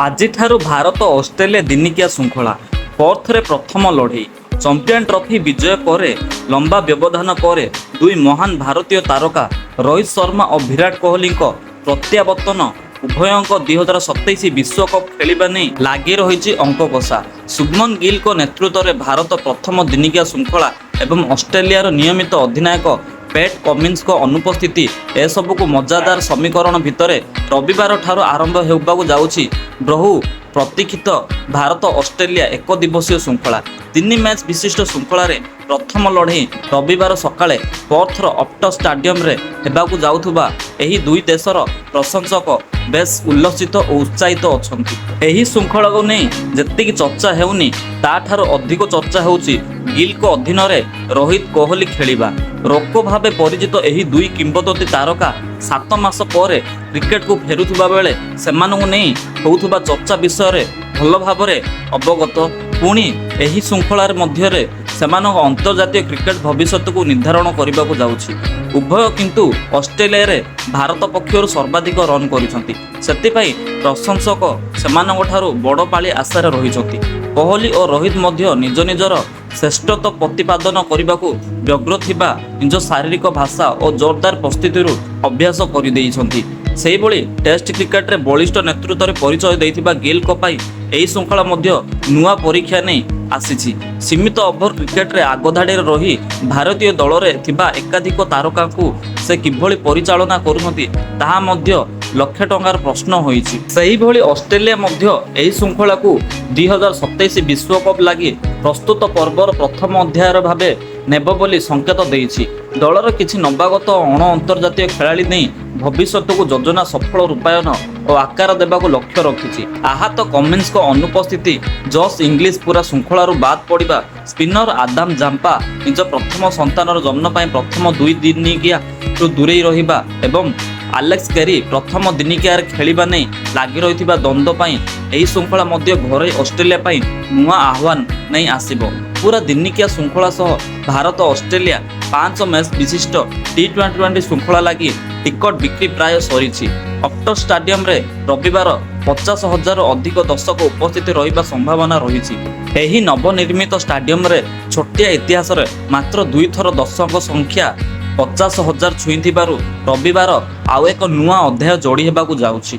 ଆଜିଠାରୁ ଭାରତ ଅଷ୍ଟ୍ରେଲିଆ ଦିନିକିଆ ଶୃଙ୍ଖଳା ପର୍ଥରେ ପ୍ରଥମ ଲଢ଼େଇ। ଚମ୍ପିଆନ୍ ଟ୍ରଫି ବିଜୟ ପରେ ଲମ୍ବା ବ୍ୟବଧାନ ପରେ ଦୁଇ ମହାନ ଭାରତୀୟ ତାରକା ରୋହିତ ଶର୍ମା ଓ ବିରାଟ କୋହଲିଙ୍କ ପ୍ରତ୍ୟାବର୍ତ୍ତନ ଉଭୟଙ୍କ 2027 ବିଶ୍ୱକପ୍ ଖେଳିବା ନେଇ ଲାଗି ରହିଛି ଅଙ୍କକଷା। ଶୁଭମନ ଗିଲଙ୍କ ନେତୃତ୍ୱରେ ଭାରତ ପ୍ରଥମ ଦିନିକିଆ ଶୃଙ୍ଖଳା ଏବଂ ଅଷ୍ଟ୍ରେଲିଆର ନିୟମିତ ଅଧିନାୟକ ପେଟ୍ କମିନ୍ସଙ୍କ ଅନୁପସ୍ଥିତି ଏସବୁକୁ ମଜାଦାର ସମୀକରଣ ଭିତରେ ରବିବାର ଠାରୁ ଆରମ୍ଭ ହେବାକୁ ଯାଉଛି ବହୁ ପ୍ରତୀକ୍ଷିତ ଭାରତ ଅଷ୍ଟ୍ରେଲିଆ ଏକ ଦିବସୀୟ ଶୃଙ୍ଖଳା। 3 ମ୍ୟାଚ୍ ବିଶିଷ୍ଟ ଶୃଙ୍ଖଳାରେ ପ୍ରଥମ ଲଢ଼େଇ ରବିବାର ସକାଳେ ପର୍ଥର ଅପ୍ଟସ୍ ଷ୍ଟାଡିୟମରେ ହେବାକୁ ଯାଉଥିବା ଏହି ଦୁଇ ଦେଶର ପ୍ରଶଂସକ ବେଶ୍ ଉଲ୍ଲସିତ ଓ ଉତ୍ସାହିତ ଅଛନ୍ତି। ଏହି ଶୃଙ୍ଖଳାକୁ ନେଇ ଯେତିକି ଚର୍ଚ୍ଚା ହେଉନି ତାଠାରୁ ଅଧିକ ଚର୍ଚ୍ଚା ହେଉଛି ଗିଲଙ୍କ ଅଧୀନରେ ରୋହିତ କୋହଲି ଖେଳିବା। ରୋକ ଭାବେ ପରିଚିତ ଏହି ଦୁଇ କିମ୍ବଦନ୍ତୀ ତାରକା 7 ମାସ ପରେ କ୍ରିକେଟକୁ ଫେରୁଥିବା ବେଳେ ସେମାନଙ୍କୁ ନେଇ ହେଉଥିବା ଚର୍ଚ୍ଚା ବିଷୟରେ ଭଲ ଭାବରେ ଅବଗତ। ପୁଣି ଏହି ଶୃଙ୍ଖଳାର ମଧ୍ୟରେ ସେମାନଙ୍କ ଅନ୍ତର୍ଜାତୀୟ କ୍ରିକେଟ ଭବିଷ୍ୟତକୁ ନିର୍ଦ୍ଧାରଣ କରିବାକୁ ଯାଉଛି। ଉଭୟ କିନ୍ତୁ ଅଷ୍ଟ୍ରେଲିଆରେ ଭାରତ ପକ୍ଷରୁ ସର୍ବାଧିକ ରନ୍ କରିଛନ୍ତି, ସେଥିପାଇଁ ପ୍ରଶଂସକ ସେମାନଙ୍କଠାରୁ ବଡ଼ ପାଳି ଆଶାରେ ରହିଛନ୍ତି। କୋହଲି ଓ ରୋହିତ ମଧ୍ୟ ନିଜ ନିଜର ଶ୍ରେଷ୍ଠତ୍ୱ ପ୍ରତିପାଦନ କରିବାକୁ ବ୍ୟଗ୍ର ଥିବା ନିଜ ଶାରୀରିକ ଭାଷା ଓ ଜୋରଦାର ପ୍ରସ୍ତୁତିରୁ ଅଭ୍ୟାସ କରିଦେଇଛନ୍ତି। ସେହିଭଳି ଟେଷ୍ଟ କ୍ରିକେଟରେ ବଳିଷ୍ଠ ନେତୃତ୍ୱରେ ପରିଚୟ ଦେଇଥିବା ଗିଲଙ୍କ ପାଇଁ ଏହି ଶୃଙ୍ଖଳା ମଧ୍ୟ ନୂଆ ପରୀକ୍ଷା ନେଇ ଆସିଛି। ସୀମିତ ଓଭର କ୍ରିକେଟରେ ଆଗଧାଡ଼ିରେ ରହି ଭାରତୀୟ ଦଳରେ ଥିବା ଏକାଧିକ ତାରକାଙ୍କୁ ସେ କିଭଳି ପରିଚାଳନା କରୁଛନ୍ତି ତାହା ମଧ୍ୟ ଲକ୍ଷେ ଟଙ୍କାର ପ୍ରଶ୍ନ ହୋଇଛି। ସେହିଭଳି ଅଷ୍ଟ୍ରେଲିଆ ମଧ୍ୟ ଏହି ଶୃଙ୍ଖଳାକୁ 2027 ବିଶ୍ୱକପ୍ ଲାଗି ପ୍ରସ୍ତୁତ ପର୍ବର ପ୍ରଥମ ଅଧ୍ୟାୟ ଭାବେ ନେବ ବୋଲି ସଂକେତ ଦେଇଛି। ଦଳର କିଛି ନବାଗତ ଅଣ ଅନ୍ତର୍ଜାତୀୟ ଖେଳାଳି ନେଇ ଭବିଷ୍ୟତକୁ ଯୋଜନା ସଫଳ ରୂପାୟନ ଓ ଆକାର ଦେବାକୁ ଲକ୍ଷ୍ୟ ରଖିଛି। ଆହତ କମିନ୍ସଙ୍କ ଅନୁପସ୍ଥିତି, ଜସ୍ ଇଂଲିଶ ପୁରା ଶୃଙ୍ଖଳାରୁ ବାଦ୍ ପଡ଼ିବା, ସ୍ପିନର ଆଦାମ ଜାମ୍ପା ନିଜ ପ୍ରଥମ ସନ୍ତାନର ଜନ୍ମ ପାଇଁ ପ୍ରଥମ 2 ଦିନିକିଆରୁ ଦୂରେଇ ରହିବା ଏବଂ ଆଲେକ୍ସ କେରି ପ୍ରଥମ ଦିନିକିଆରେ ଖେଳିବା ନେଇ ଲାଗି ରହିଥିବା ଦ୍ୱନ୍ଦ୍ୱ ପାଇଁ ଏହି ଶୃଙ୍ଖଳା ମଧ୍ୟ ଘରୋଇ ଅଷ୍ଟ୍ରେଲିଆ ପାଇଁ ନୂଆ ଆହ୍ୱାନ ନେଇ ଆସିବ। ପୁରା ଦିନିକିଆ ଶୃଙ୍ଖଳା ସହ ଭାରତ ଅଷ୍ଟ୍ରେଲିଆ 5 ମ୍ୟାଚ୍ ବିଶିଷ୍ଟ T20 ଶୃଙ୍ଖଳା ଲାଗି ଟିକଟ ବିକ୍ରି ପ୍ରାୟ ସରିଛି। ଅପ୍ଟସ୍ ଷ୍ଟାଡିୟମରେ ରବିବାର 50,000ରୁ ଅଧିକ ଦର୍ଶକ ଉପସ୍ଥିତ ରହିବା ସମ୍ଭାବନା ରହିଛି। ଏହି ନବନିର୍ମିତ ଷ୍ଟାଡିୟମରେ ଛୋଟିଆ ଇତିହାସରେ ମାତ୍ର 2 ଥର ଦର୍ଶକ ସଂଖ୍ୟା 50,000 ଛୁଇଁଥିବାରୁ ରବିବାର ଆଉ ଏକ ନୂଆ ଅଧ୍ୟାୟ ଯୋଡ଼ି ହେବାକୁ ଯାଉଛି।